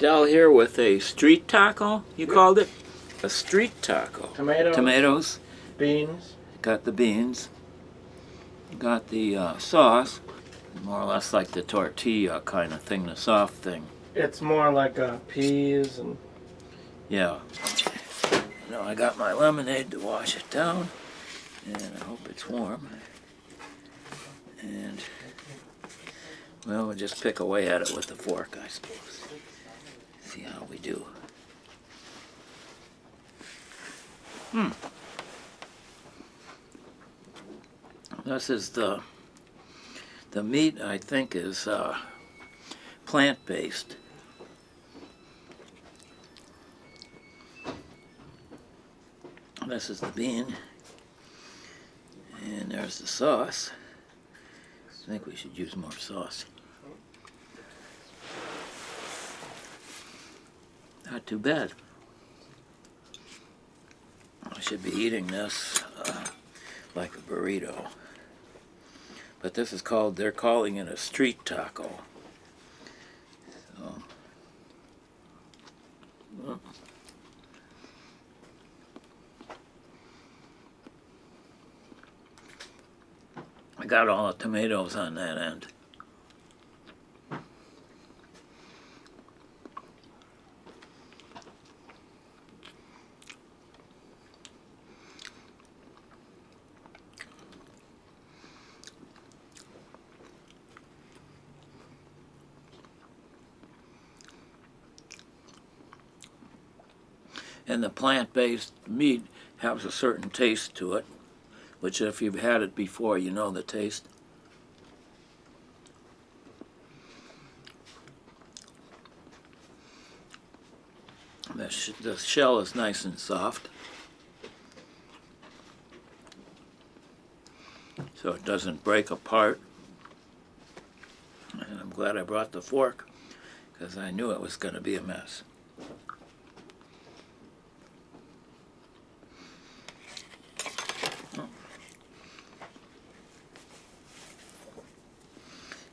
Del here with a street taco, you called it? A street taco. Tomatoes. Beans. Got the beans. Got the sauce. More or less like the tortilla kind of thing, the soft thing. It's more like peas and... Yeah. Now I got my lemonade to wash it down. And I hope it's warm. And, well, we'll just pick away at it with the fork, I suppose. See how we do. This is the meat, I think, is plant-based. This is the bean. And there's the sauce. I think we should use more sauce. Not too bad. I should be eating this like a burrito. But this is called, they're calling it a street taco. So, well. I got all the tomatoes on that end. And the plant-based meat has a certain taste to it, which if you've had it before, you know the taste. The shell is nice and soft, so it doesn't break apart. And I'm glad I brought the fork, because I knew it was going to be a mess.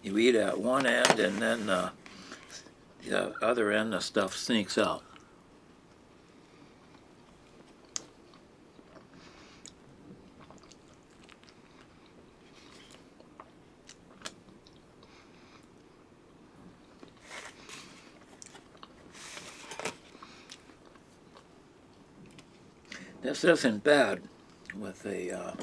You eat at one end, and then the other end, the stuff sneaks out. This isn't bad with a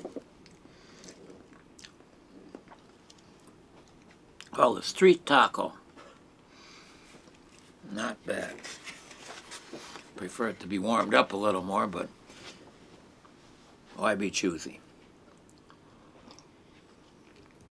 called a street taco. Not bad. Prefer it to be warmed up a little more, but why be choosy?